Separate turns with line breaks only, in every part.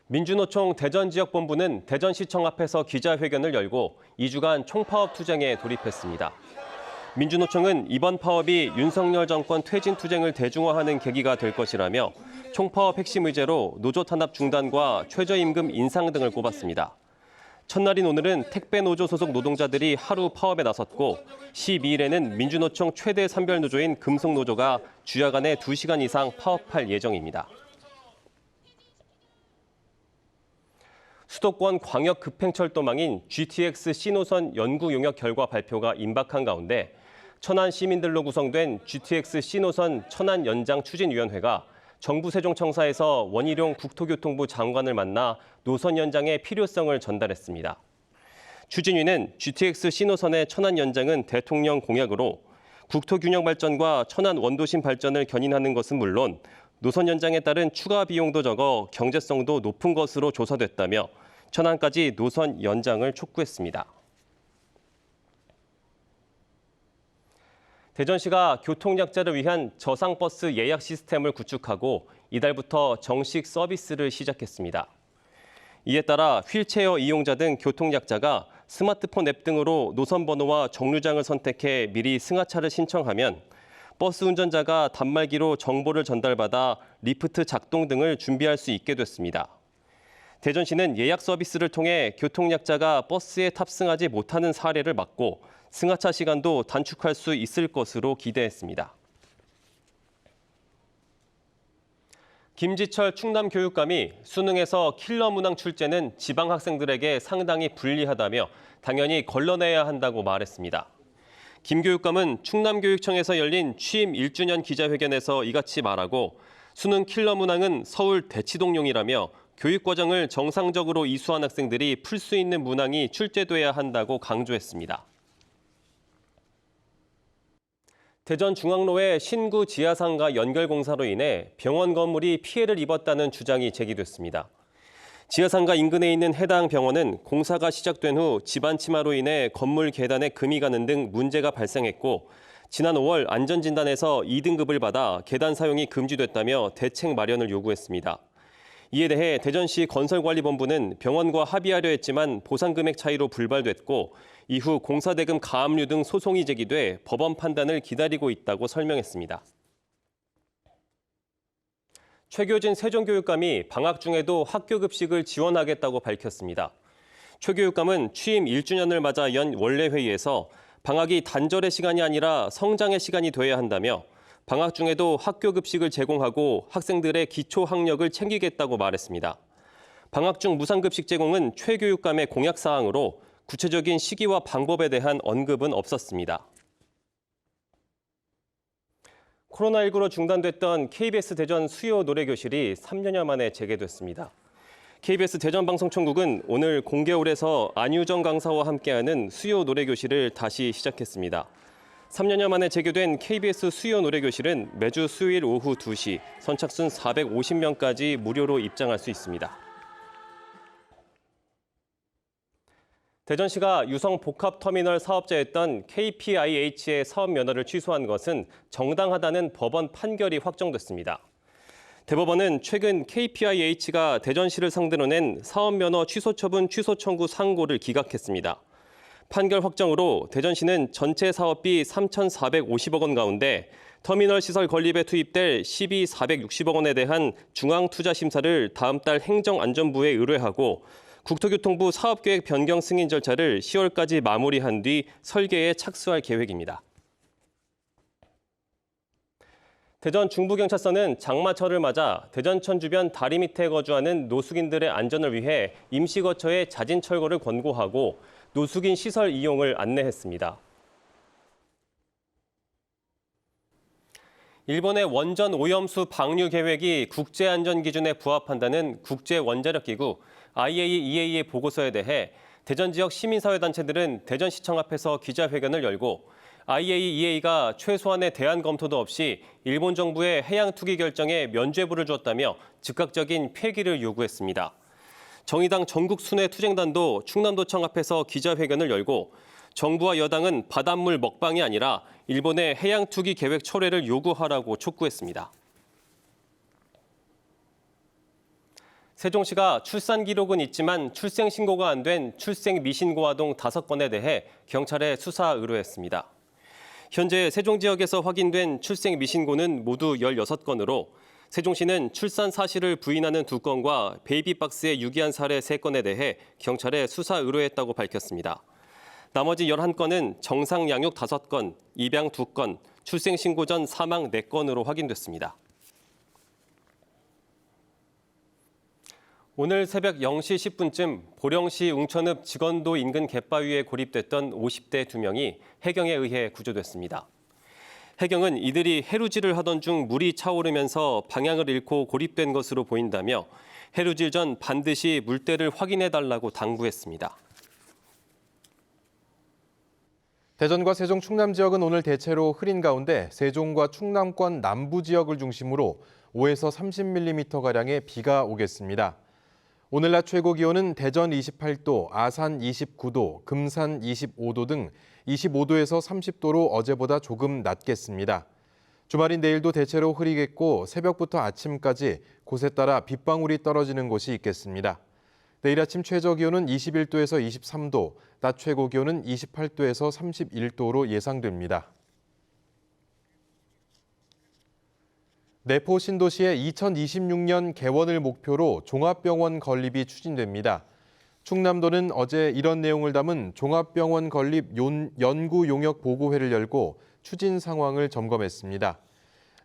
민주노총 대전지역본부는 대전시청 앞에서 기자회견을 열고 2주간 총파업 투쟁에 돌입했습니다. 민주노총은 이번 파업이 윤석열 정권 퇴진 투쟁을 대중화하는 계기가 될 것이라며 총파업 핵심 의제로 노조 탄압 중단과 최저임금 인상 등을 꼽았습니다. 첫날인 오늘은 택배노조 소속 노동자들이 하루 파업에 나섰고 12일에는 민주노총 최대 산별노조인 금속노조가 주야간에 2시간 이상 파업할 예정입니다. 수도권 광역급행철도망인 GTX C노선 연구 용역 결과 발표가 임박한 가운데 천안 시민들로 구성된 GTX C노선 천안 연장 추진위원회가 정부 세종청사에서 원희룡 국토교통부 장관을 만나 노선 연장의 필요성을 전달했습니다. 추진위는 GTX C노선의 천안 연장은 대통령 공약으로 국토균형 발전과 천안 원도심 발전을 견인하는 것은 물론 노선 연장에 따른 추가 비용도 적어 경제성도 높은 것으로 조사됐다며 천안까지 노선 연장을 촉구했습니다. 대전시가 교통약자를 위한 저상버스 예약 시스템을 구축하고 이달부터 정식 서비스를 시작했습니다. 이에 따라 휠체어 이용자 등 교통약자가 스마트폰 앱 등으로 노선 번호와 정류장을 선택해 미리 승하차를 신청하면 버스 운전자가 단말기로 정보를 전달받아 리프트 작동 등을 준비할 수 있게 됐습니다. 대전시는 예약 서비스를 통해 교통약자가 버스에 탑승하지 못하는 사례를 막고 승하차 시간도 단축할 수 있을 것으로 기대했습니다. 김지철 충남교육감이 수능에서 킬러 문항 출제는 지방 학생들에게 상당히 불리하다며 당연히 걸러내야 한다고 말했습니다. 김 교육감은 충남교육청에서 열린 취임 1주년 기자회견에서 이같이 말하고 수능 킬러 문항은 서울 대치동용이라며 교육과정을 정상적으로 이수한 학생들이 풀 수 있는 문항이 출제돼야 한다고 강조했습니다. 대전중앙로의 신구 지하상가 연결 공사로 인해 병원 건물이 피해를 입었다는 주장이 제기됐습니다. 지하상가 인근에 있는 해당 병원은 공사가 시작된 후 집안 침하로 인해 건물 계단에 금이 가는 등 문제가 발생했고 지난 5월 안전진단에서 2등급을 받아 계단 사용이 금지됐다며 대책 마련을 요구했습니다. 이에 대해 대전시 건설관리본부는 병원과 합의하려 했지만 보상금액 차이로 불발됐고 이후 공사대금 가압류 등 소송이 제기돼 법원 판단을 기다리고 있다고 설명했습니다. 최교진 세종교육감이 방학 중에도 학교 급식을 지원하겠다고 밝혔습니다. 최 교육감은 취임 1주년을 맞아 연 원래 회의에서 방학이 단절의 시간이 아니라 성장의 시간이 돼야 한다며 방학 중에도 학교 급식을 제공하고 학생들의 기초 학력을 챙기겠다고 말했습니다. 방학 중 무상급식 제공은 최 교육감의 공약 사항으로 구체적인 시기와 방법에 대한 언급은 없었습니다. 코로나19로 중단됐던 KBS 대전 수요 노래교실이 3년여 만에 재개됐습니다. KBS 대전방송총국은 오늘 공개홀에서 안유정 강사와 함께하는 수요 노래교실을 다시 시작했습니다. 3년여 만에 재개된 KBS 수요 노래교실은 매주 수요일 오후 2시 선착순 450명까지 무료로 입장할 수 있습니다. 대전시가 유성 복합터미널 사업자였던 KPIH의 사업 면허를 취소한 것은 정당하다는 법원 판결이 확정됐습니다. 대법원은 최근 KPIH가 대전시를 상대로 낸 사업 면허 취소 처분 취소 청구 상고를 기각했습니다. 판결 확정으로 대전시는 전체 사업비 3,450억 원 가운데 터미널 시설 건립에 투입될 시비 460억 원에 대한 중앙투자심사를 다음 달 행정안전부에 의뢰하고 국토교통부 사업계획 변경 승인 절차를 10월까지 마무리한 뒤 설계에 착수할 계획입니다. 대전 중부경찰서는 장마철을 맞아 대전천 주변 다리 밑에 거주하는 노숙인들의 안전을 위해 임시거처에 자진 철거를 권고하고 노숙인 시설 이용을 안내했습니다. 일본의 원전 오염수 방류 계획이 국제안전기준에 부합한다는 국제원자력기구 IAEA의 보고서에 대해 대전 지역 시민사회단체들은 대전시청 앞에서 기자회견을 열고 IAEA가 최소한의 대안 검토도 없이 일본 정부의 해양 투기 결정에 면죄부를 줬다며 즉각적인 폐기를 요구했습니다. 정의당 전국 순회 투쟁단도 충남도청 앞에서 기자회견을 열고 정부와 여당은 바닷물 먹방이 아니라 일본의 해양 투기 계획 철회를 요구하라고 촉구했습니다. 세종시가 출산 기록은 있지만 출생 신고가 안 된 출생 미신고 아동 5건에 대해 경찰에 수사 의뢰했습니다. 현재 세종 지역에서 확인된 출생 미신고는 모두 16건으로 세종시는 출산 사실을 부인하는 2건과 베이비박스에 유기한 사례 3건에 대해 경찰에 수사 의뢰했다고 밝혔습니다. 나머지 11건은 정상 양육 5건, 입양 2건, 출생 신고 전 사망 4건으로 확인됐습니다. 오늘 새벽 0시 10분쯤 보령시 웅천읍 직원도 인근 갯바위에 고립됐던 50대 2명이 해경에 의해 구조됐습니다. 해경은 이들이 해루질을 하던 중 물이 차오르면서 방향을 잃고 고립된 것으로 보인다며 해루질 전 반드시 물때를 확인해달라고 당부했습니다.
대전과 세종 충남 지역은 오늘 대체로 흐린 가운데 세종과 충남권 남부 지역을 중심으로 5에서 30mm가량의 비가 오겠습니다. 오늘 낮 최고 기온은 대전 28도, 아산 29도, 금산 25도 등 25도에서 30도로 어제보다 조금 낮겠습니다. 주말인 내일도 대체로 흐리겠고 새벽부터 아침까지 곳에 따라 빗방울이 떨어지는 곳이 있겠습니다. 내일 아침 최저 기온은 21도에서 23도, 낮 최고 기온은 28도에서 31도로 예상됩니다. 내포 신도시의 2026년 개원을 목표로 종합병원 건립이 추진됩니다. 충남도는 어제 이런 내용을 담은 종합병원 건립 연구 용역 보고회를 열고 추진 상황을 점검했습니다.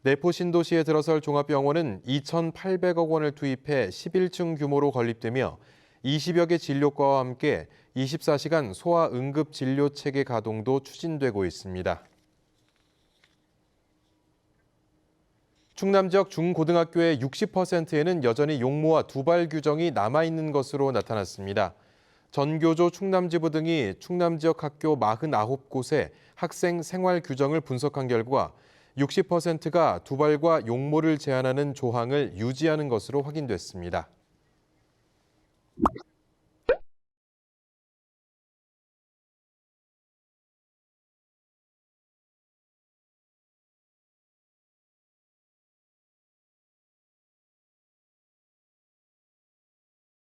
내포 신도시에 들어설 종합병원은 2,800억 원을 투입해 11층 규모로 건립되며 20여 개 진료과와 함께 24시간 소아 응급 진료 체계 가동도 추진되고 있습니다. 충남 지역 중고등학교의 60%에는 여전히 용모와 두발 규정이 남아있는 것으로 나타났습니다. 전교조 충남지부 등이 충남 지역 학교 49곳의 학생 생활 규정을 분석한 결과 60%가 두발과 용모를 제한하는 조항을 유지하는 것으로 확인됐습니다.